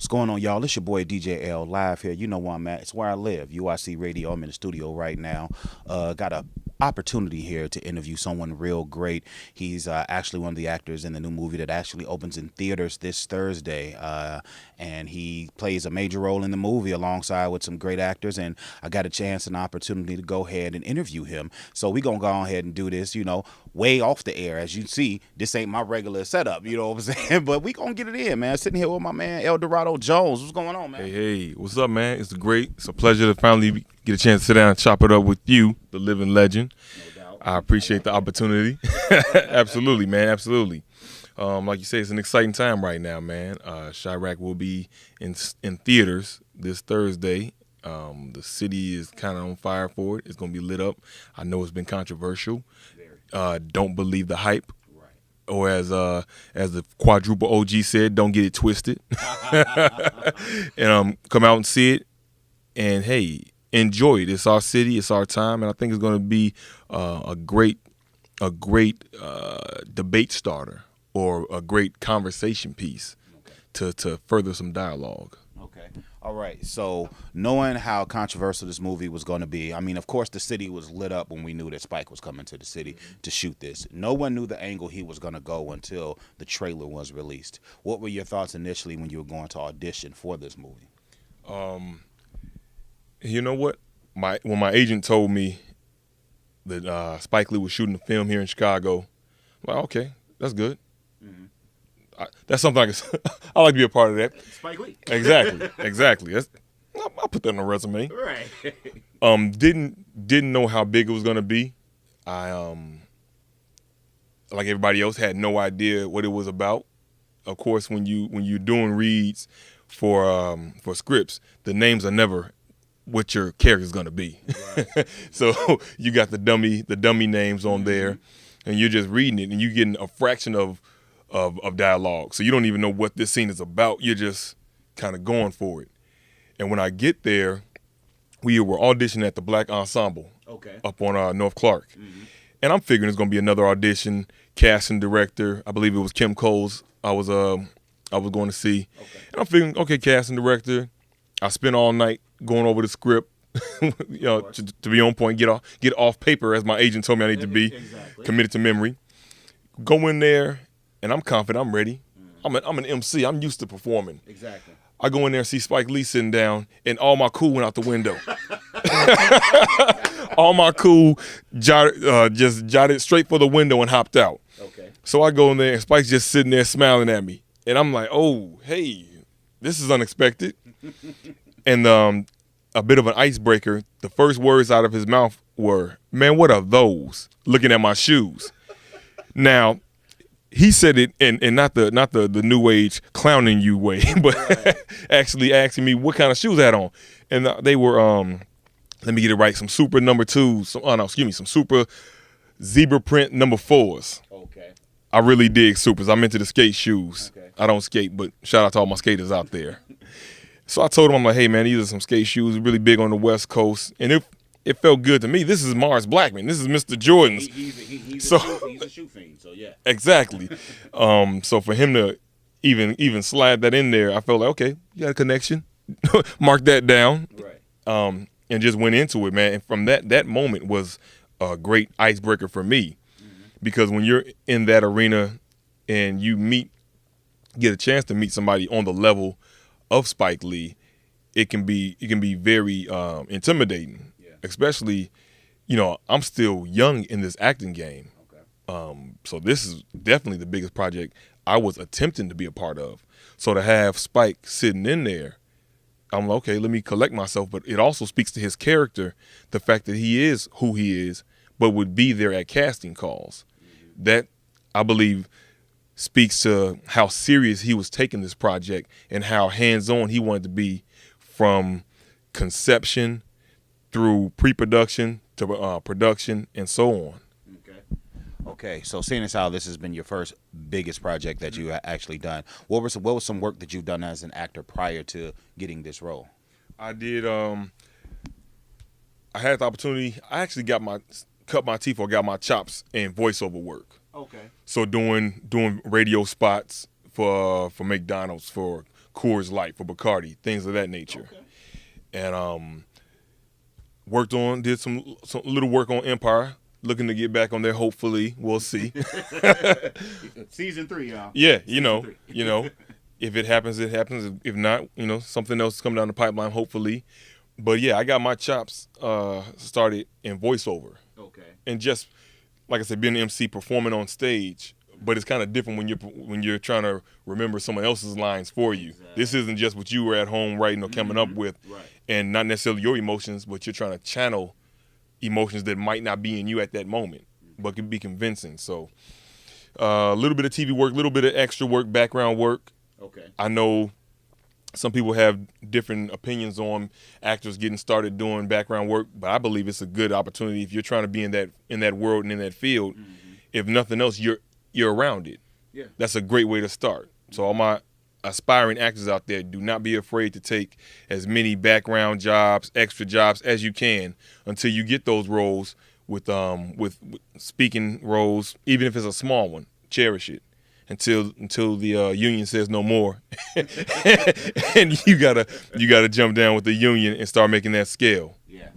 What's going on, y'all? It's your boy DJ L live here. You know where I'm at. It's where I live. UIC Radio. I'm in the studio right now. Got a opportunity here to interview someone real great. He's actually one of the actors in the new movie that actually opens in theaters this Thursday. And he plays a major role in the movie alongside with some great actors. And I got a chance and opportunity to go ahead and interview him. So we're going to go ahead and do this, way off the air. As you see, this ain't my regular setup, you know what I'm saying? But we going to get it in, man. Sitting here with my man, El Dorado Jones. What's going on, man? Hey, what's up, man? It's great. It's a pleasure to finally get a chance to sit down and chop it up with you, the living legend. No doubt. I appreciate the opportunity. Absolutely, man. Absolutely. Like you say, it's an exciting time right now, man. Chi-raq will be in theaters this Thursday. The city is kind of on fire for it. It's going to be lit up. I know it's been controversial. Don't believe the hype. Right. Or as the quadruple OG said, don't get it twisted. And come out and see it. And, hey, enjoy it. It's our city. It's our time. And I think it's going to be a great debate starter or a great conversation piece to further some dialogue. Okay. All right. So knowing how controversial this movie was going to be, I mean, of course, the city was lit up when we knew that Spike was coming to the city to shoot this. No one knew the angle he was going to go until the trailer was released. What were your thoughts initially when you were going to audition for this movie? You know what? When my agent told me that Spike Lee was shooting a film here in Chicago, I'm like, okay, that's good. Mm-hmm. That's something I like to be a part of that. Spike Lee. Exactly. I'll put that on a resume. Right. Didn't know how big it was gonna be. I like everybody else had no idea what it was about. Of course, when you're doing reads for scripts, the names are never what your character's gonna be. Right. So you got the dummy names on there, and you're just reading it, and you're getting a fraction of dialogue. So you don't even know what this scene is about. You're just kind of going for it. And when I get there, we were auditioning at the Black Ensemble up on North Clark. Mm-hmm. And I'm figuring it's going to be another audition, casting director. I believe it was Kim Coles I was going to see. Okay. And I'm figuring, okay, casting director. I spent all night going over the script, to be on point, get off paper, as my agent told me I need to be, committed to memory. Go in there. And I'm confident, I'm ready. I'm an MC, I'm used to performing. Exactly. I go in there and see Spike Lee sitting down, and all my cool went out the window. All my cool just jotted straight for the window and hopped out. Okay. So I go in there, and Spike's just sitting there smiling at me. And I'm like, oh, hey, this is unexpected. And a bit of an icebreaker, the first words out of his mouth were, man, what are those? Looking at my shoes. Now, he said it in not the new age clowning you way, but actually asking me what kind of shoes I had on. And they were, let me get it right, some super number 2s, some super zebra print number 4s. Okay. I really dig supers. I'm into the skate shoes. Okay. I don't skate, but shout out to all my skaters out there. So I told him, I'm like, hey, man, these are some skate shoes, really big on the West Coast. And it felt good to me. This is Mars Blackman. This is Mr. Jordan's. He's a shoe fiend, so yeah. Exactly. So for him to even slide that in there, I felt like, okay, you got a connection. Mark that down. Right. And just went into it, man. And from that moment was a great icebreaker for me. Mm-hmm. Because when you're in that arena and you get a chance to meet somebody on the level of Spike Lee, it can be very intimidating. Especially, I'm still young in this acting game. Okay. So this is definitely the biggest project I was attempting to be a part of. So to have Spike sitting in there, I'm like, okay, let me collect myself. But it also speaks to his character, the fact that he is who he is, but would be there at casting calls. Mm-hmm. That, I believe, speaks to how serious he was taking this project and how hands-on he wanted to be from conception through pre-production to production and so on. Okay. So seeing as how this has been your first biggest project that you actually done, what was some work that you've done as an actor prior to getting this role? I did. I had the opportunity. I actually cut my teeth or got my chops in voiceover work. Okay. So doing radio spots for McDonald's, for Coors Light, for Bacardi, things of that nature. Okay. And did some little work on Empire. Looking to get back on there. Hopefully, we'll see. Season 3, y'all. Yeah, you know, if it happens, it happens. If not, something else come down the pipeline. Hopefully, but yeah, I got my chops started in voiceover. Okay. And just like I said, being an MC, performing on stage. But it's kind of different when you're trying to remember someone else's lines for you. Exactly. This isn't just what you were at home writing or coming up with, right. And not necessarily your emotions, but you're trying to channel emotions that might not be in you at that moment, but can be convincing. So a little bit of TV work, a little bit of extra work, background work. Okay. I know some people have different opinions on actors getting started doing background work, but I believe it's a good opportunity if you're trying to be in that world and in that field. Mm-hmm. If nothing else, you're around it. Yeah. That's a great way to start. So all my aspiring actors out there, do not be afraid to take as many background jobs, extra jobs as you can until you get those roles with speaking roles, even if it's a small one. Cherish it until the union says no more, and you gotta jump down with the union and start making that scale. Yeah.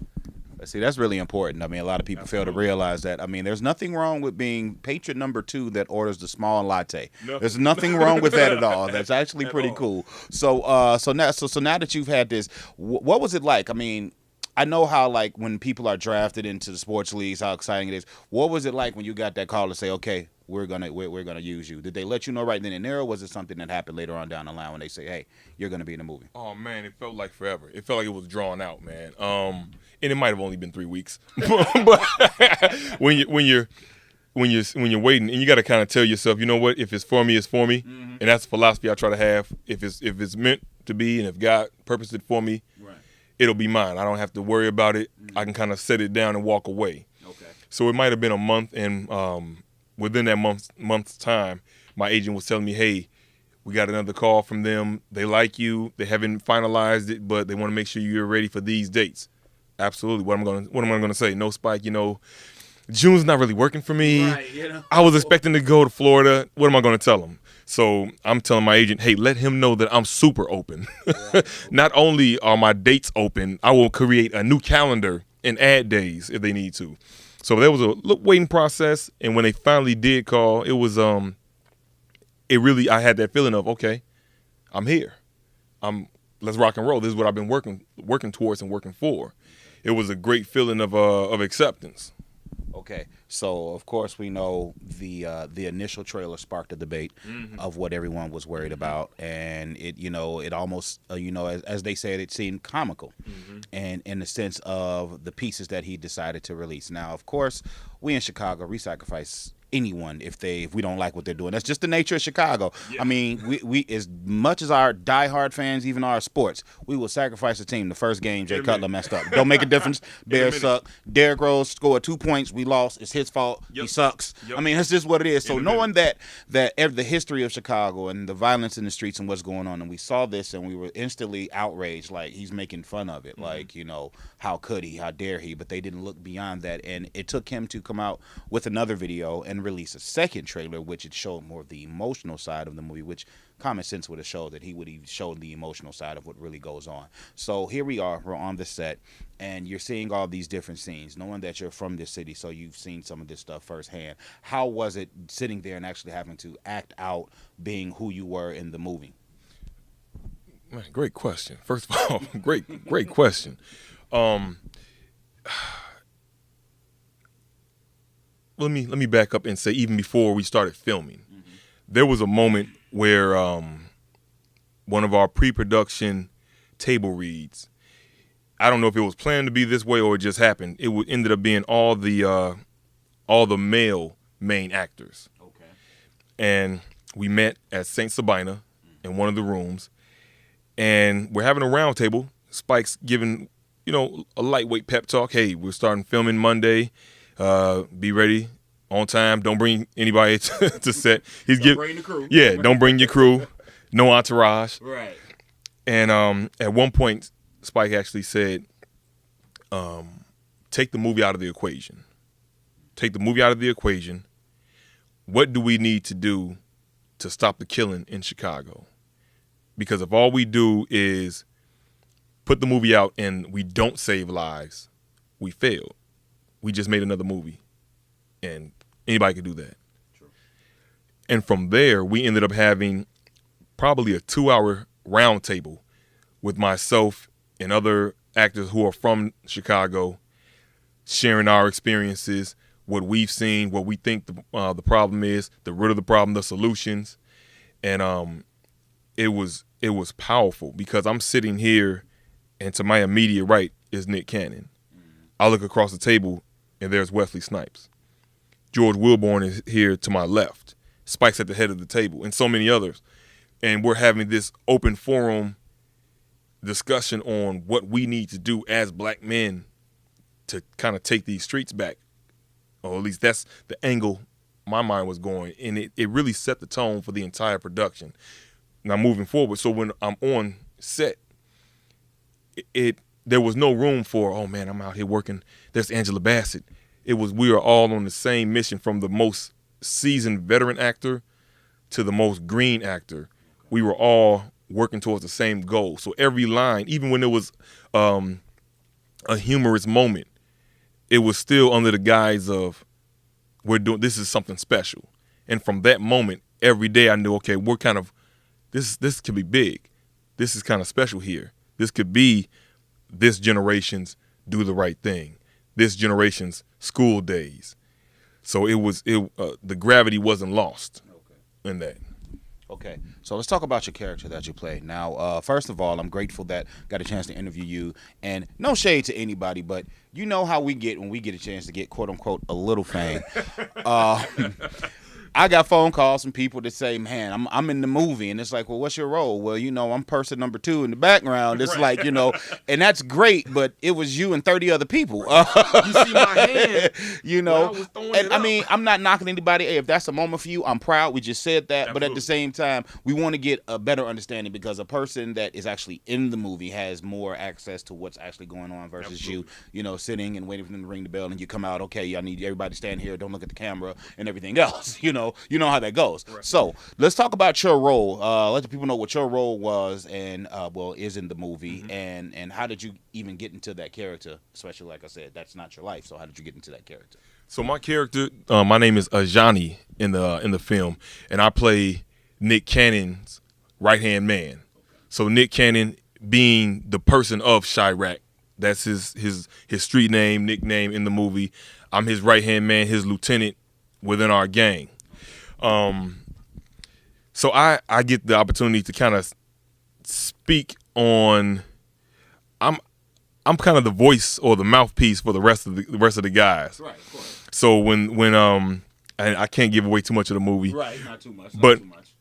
See, that's really important. I mean, a lot of people fail to realize that. I mean, there's nothing wrong with being patron number 2 that orders the small latte. No. There's nothing wrong with that at all. That's actually pretty cool. So now that you've had this, what was it like? I mean, I know how, like, when people are drafted into the sports leagues, how exciting it is. What was it like when you got that call to say, okay, we're gonna use you? Did they let you know right then and there, or was it something that happened later on down the line when they say, hey, you're gonna be in the movie? Oh man, it felt like forever. It felt like it was drawn out, man. And it might have only been 3 weeks, but when you're waiting, and you got to kind of tell yourself, you know what? If it's for me, it's for me, and that's the philosophy I try to have. If it's meant to be, and if God purposed it for me, right, it'll be mine. I don't have to worry about it. I can kind of set it down and walk away. Okay. So it might have been a month, and within that month's time, my agent was telling me, hey, we got another call from them. They like you. They haven't finalized it, but they want to make sure you're ready for these dates. Absolutely. What am I gonna say? No, Spike. June's not really working for me. Right, I was expecting to go to Florida. What am I gonna tell them? So I'm telling my agent, hey, let him know that I'm super open. Right. Not only are my dates open, I will create a new calendar and add days if they need to. So there was a waiting process, and when they finally did call, it was I had that feeling of, okay, I'm here. Let's rock and roll. This is what I've been working towards and working for. It was a great feeling of acceptance. Okay, so of course we know the initial trailer sparked a debate of what everyone was worried about, and it almost as they said, it seemed comical, and in the sense of the pieces that he decided to release. Now, of course, we in Chicago, we sacrifice anyone if we don't like what they're doing. That's just the nature of Chicago. Yeah. I mean, we as much as our diehard fans, even our sports, we will sacrifice the team. The first game, Jay Cutler messed up. Don't make a difference. Bears suck. Derrick Rose scored 2 points. We lost. It's his fault. Yep. He sucks. Yep. I mean, that's just what it is. So knowing that the history of Chicago and the violence in the streets and what's going on, and we saw this and we were instantly outraged, like he's making fun of it. Like, how could he? How dare he? But they didn't look beyond that, and it took him to come out with another video and release a second trailer, which it showed more of the emotional side of the movie, which common sense would have showed that he would have shown the emotional side of what really goes on. So here we are, we're on the set, and you're seeing all these different scenes, knowing that you're from this city, so you've seen some of this stuff firsthand. How was it sitting there and actually having to act out being who you were in the movie? Man, great question. First of all, great question. Let me back up and say, even before we started filming, there was a moment where one of our pre-production table reads, I don't know if it was planned to be this way or it just happened. It ended up being all the male main actors. Okay. And we met at St. Sabina in one of the rooms, and we're having a round table. Spike's giving, a lightweight pep talk. Hey, we're starting filming Monday. Be ready on time. Don't bring anybody to set. Don't bring the crew. Yeah, don't bring your crew. No entourage. Right. And at one point, Spike actually said, take the movie out of the equation. Take the movie out of the equation. What do we need to do to stop the killing in Chicago? Because if all we do is put the movie out and we don't save lives, we failed. We just made another movie, and anybody could do that. True. And from there, we ended up having probably a 2-hour roundtable with myself and other actors who are from Chicago, sharing our experiences, what we've seen, what we think the problem is, the root of the problem, the solutions, and it was powerful because I'm sitting here, and to my immediate right is Nick Cannon. I look across the table, and there's Wesley Snipes. George Wilborn is here to my left. Spike's at the head of the table, and so many others. And we're having this open forum discussion on what we need to do as black men to kind of take these streets back. Or at least that's the angle my mind was going. And it really set the tone for the entire production. Now moving forward, so when I'm on set, there was no room for, oh man, I'm out here working. There's Angela Bassett. It was, we are all on the same mission, from the most seasoned veteran actor to the most green actor. We were all working towards the same goal. So every line, even when it was a humorous moment, it was still under the guise of, this is something special. And from that moment, every day I knew, okay, we're kind of, this could be big. This is kind of special here. This could be this generation's Do the Right Thing, this generation's School Days. So the gravity wasn't lost in that. Okay, so let's talk about your character that you play. Now, first of all, I'm grateful that got a chance to interview you. And no shade to anybody, but you know how we get when we get a chance to get, quote unquote, a little fame. I got phone calls from people that say, man, I'm in the movie. And it's like, well, what's your role? Well, I'm person number 2 in the background. It's right. Like, and that's great, but it was you and 30 other people. You see my hand. I mean, I'm not knocking anybody. Hey, if that's a moment for you, I'm proud. We just said that. Absolutely. But at the same time, we want to get a better understanding, because a person that is actually in the movie has more access to what's actually going on versus Absolutely. you sitting and waiting for them to ring the bell and you come out, okay, I need everybody to stand here, don't look at the camera and everything else. You know how that goes. Right. So let's talk about your role. Let the people know what your role was and is in the movie, mm-hmm. and how did you even get into that character? Especially, like I said, that's not your life. So how did you get into that character? So my character, my name is Ajani in the film, and I play Nick Cannon's right-hand man. Okay. So Nick Cannon being the person of Chi-raq, that's his street name, nickname in the movie. I'm his right-hand man, his lieutenant within our gang. So I get the opportunity to kind of speak on. I'm kind of the voice or the mouthpiece for the rest of the guys. Right, of course. So when I can't give away too much of the movie. Right, not too much.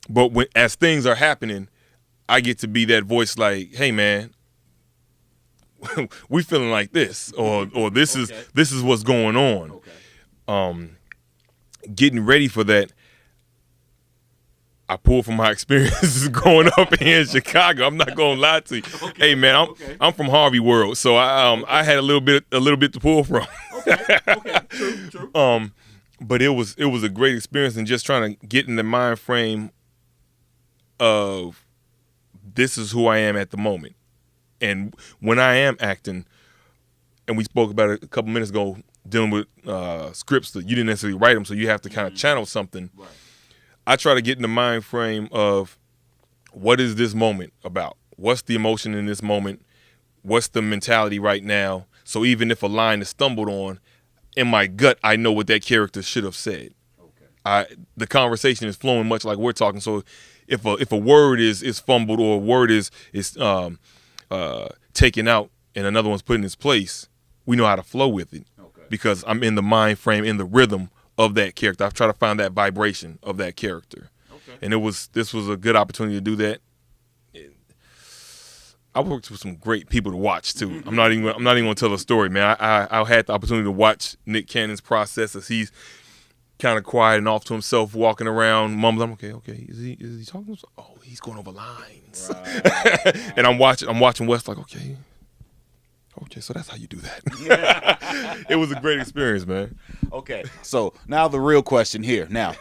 But when as things are happening, I get to be that voice, like, hey man, we feeling like this, or this okay. This is what's going on. Okay. Getting ready for that. I pulled from my experiences growing up here in Chicago. I'm not gonna lie to you. Okay. Hey man, I'm from Harvey World, so I had a little bit to pull from. Okay, true. But it was a great experience, and just trying to get in the mind frame of this is who I am at the moment, and when I am acting, and we spoke about it a couple minutes ago, dealing with scripts that you didn't necessarily write them, so you have to kind of channel something. Right. I try to get in the mind frame of what is this moment about? What's the emotion in this moment? What's the mentality right now? So even if a line is stumbled on, in my gut, I know what that character should have said. Okay. The conversation is flowing much like we're talking. So if a word is fumbled, or a word is taken out and another one's put in its place, we know how to flow with it. Okay. Because I'm in the mind frame, in the rhythm of that character. I've tried to find that vibration of that character. Okay. And this was a good opportunity to do that. I worked with some great people to watch too. Mm-hmm. I'm not even gonna tell the story, man. I had the opportunity to watch Nick Cannon's process as he's kind of quiet and off to himself, walking around, mumbling. Okay. Is he talking? Oh, he's going over lines. Right. And I'm watching Wes like, okay, so that's how you do that. Yeah. It was a great experience, man. Okay, so now the real question here. Now,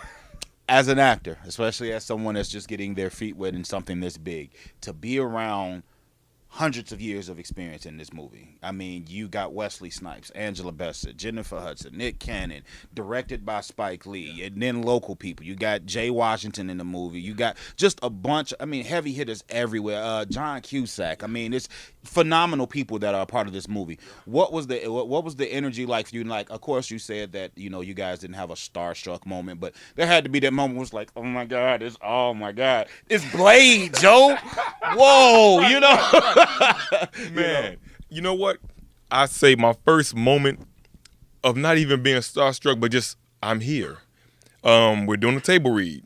as an actor, especially as someone that's just getting their feet wet in something this big, to be around hundreds of years of experience in this movie. I mean, you got Wesley Snipes, Angela Bassett, Jennifer Hudson, Nick Cannon, directed by Spike Lee, and then local people. You got Jay Washington in the movie. You got just a bunch, I mean, heavy hitters everywhere. John Cusack. I mean, it's phenomenal people that are a part of this movie. What was the energy like for you? And like, of course, you said that, you know, you guys didn't have a starstruck moment, but there had to be that moment where it's like, oh my God, it's Blade, Joe. Whoa, you know. Man, you know what? I say my first moment of not even being starstruck, but just I'm here. We're doing a table read,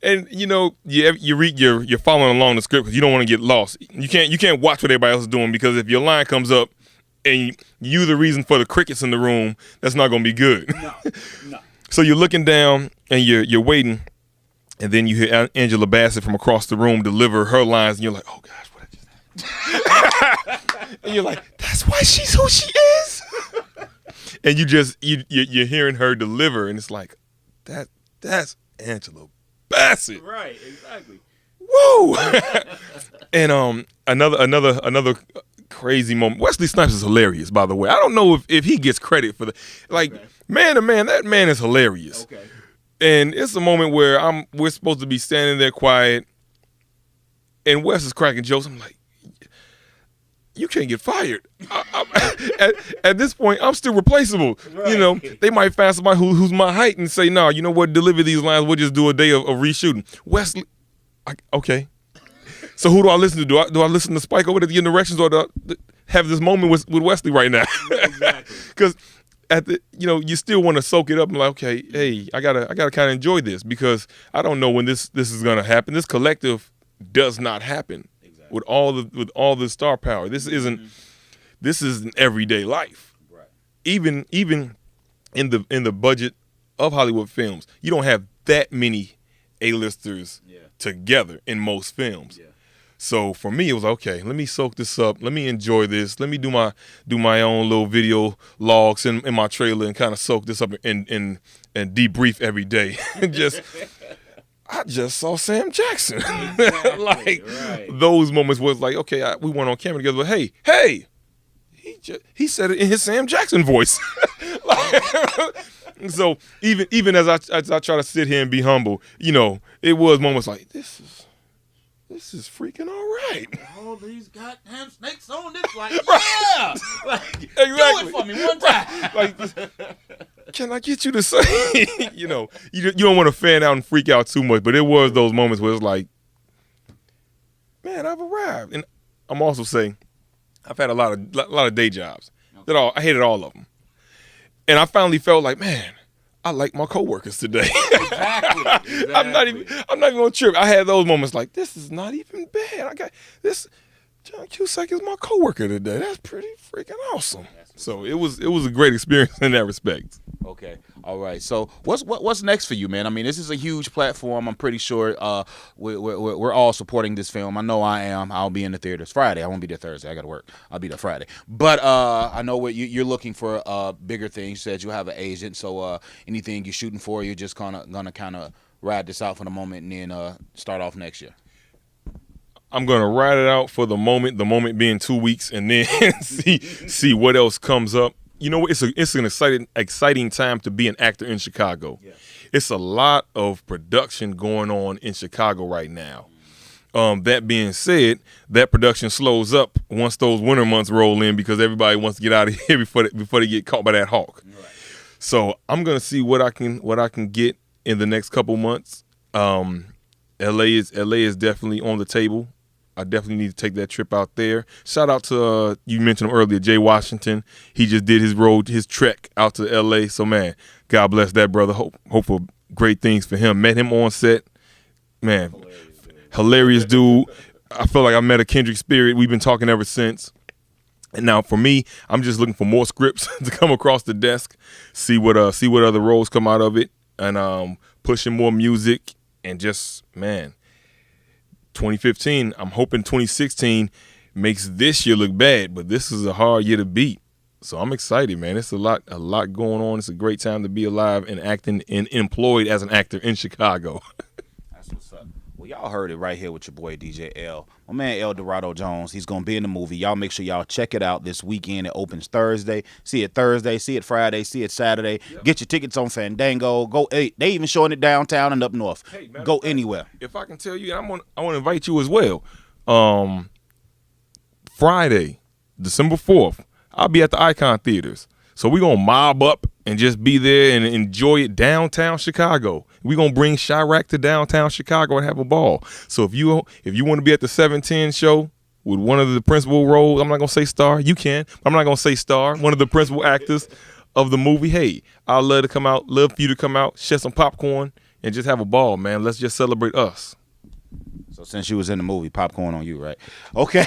and you know, you read, you're following along the script because you don't want to get lost. You can't watch what everybody else is doing, because if your line comes up and you the reason for the crickets in the room, that's not going to be good. No. So you're looking down and you're waiting. And then you hear Angela Bassett from across the room deliver her lines, and you're like, oh, gosh, what just happened? And you're like, that's why she's who she is? And you're hearing her deliver, and it's like, that's Angela Bassett. Right, exactly. Woo! And another crazy moment. Wesley Snipes is hilarious, by the way. I don't know if he gets credit for man to man, that man is hilarious. Okay. And it's a moment where we're supposed to be standing there quiet, and Wes is cracking jokes. I'm like, you can't get fired. At this point, I'm still replaceable. Right. You know, they might find somebody who's my height and say, no, you know what, deliver these lines. We'll just do a day of reshooting. Wesley, okay. So who do I listen to? Do I listen to Spike over there to get directions, or do I have this moment with Wesley right now? Exactly. Because you still want to soak it up and like, okay, hey, I gotta kind of enjoy this, because I don't know when this is gonna happen. This collective does not happen. Exactly. with all the star power. This isn't everyday life. Right. Even in the budget of Hollywood films, you don't have that many A-listers together in most films. Yeah. So for me, it was okay. Let me soak this up. Let me enjoy this. Let me do my own little video logs in my trailer and kind of soak this up and debrief every day. I just saw Sam Jackson. Exactly, right. Those moments was like, okay, we went on camera together, but hey, he said it in his Sam Jackson voice. So even as I try to sit here and be humble, you know, it was moments like, this is freaking all right. All these goddamn snakes on this, like, yeah, like, exactly. Do it for me one time. Like, can I get you to say, you know, you don't want to fan out and freak out too much, but it was those moments where it's like, man, I've arrived. And I'm also saying, I've had a lot of day jobs. Okay. I hated all of them, and I finally felt like, man, I like my coworkers today. Exactly. I'm not even gonna trip. I had those moments like, this is not even bad. I got this. John Cusack is my coworker today. That's pretty freaking awesome. So it was a great experience in that respect. Okay. All right. So what's next for you, man? I mean, this is a huge platform. I'm pretty sure we're all supporting this film. I know I am. I'll be in the theaters Friday. I won't be there Thursday. I got to work. I'll be there Friday. But I know you're looking for bigger things. You said you have an agent. So anything you're shooting for, you're just gonna ride this out for the moment and then start off next year. I'm gonna ride it out for the moment being 2 weeks, and then see what else comes up. You know, it's an exciting time to be an actor in Chicago. Yeah. It's a lot of production going on in Chicago right now. That being said, that production slows up once those winter months roll in, because everybody wants to get out of here before they get caught by that hawk. Right. So I'm gonna see what I can get in the next couple months. LA is definitely on the table. I definitely need to take that trip out there. Shout out to, you mentioned him earlier, Jay Washington. He just did his trek out to L.A. So, man, God bless that brother. Hope for great things for him. Met him on set. Man, hilarious dude. I feel like I met a kindred spirit. We've been talking ever since. And now for me, I'm just looking for more scripts to come across the desk, see what other roles come out of it, and pushing more music, and just, man, 2015, I'm hoping 2016 makes this year look bad, but this is a hard year to beat. So I'm excited, man. It's a lot going on. It's a great time to be alive and acting and employed as an actor in Chicago. That's what's up. Well, y'all heard it right here with your boy DJ L. My man El Dorado Jones. He's gonna be in the movie. Y'all make sure y'all check it out this weekend. It opens Thursday. See it Thursday. See it Friday. See it Saturday. Yep. Get your tickets on Fandango. Go. Hey, they even showing it downtown and up north. Hey, go anywhere. If I can tell you, I want to invite you as well. Friday, December 4th. I'll be at the Icon Theaters. So we're going to mob up and just be there and enjoy it downtown Chicago. We're going to bring Chi-raq to downtown Chicago and have a ball. So if you want to be at the 710 show with one of the principal roles, I'm not going to say star. You can. I'm not going to say star. One of the principal actors of the movie. Hey, I'd love for you to come out, share some popcorn, and just have a ball, man. Let's just celebrate us. So since you was in the movie, popcorn on you, right? Okay.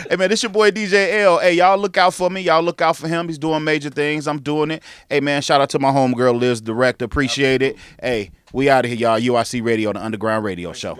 Hey, man, this your boy DJ L. Hey, y'all look out for me. Y'all look out for him. He's doing major things. I'm doing it. Hey, man, shout out to my homegirl, Liz, director. Appreciate it. Hey, we out of here, y'all. UIC Radio, the Underground Radio Show.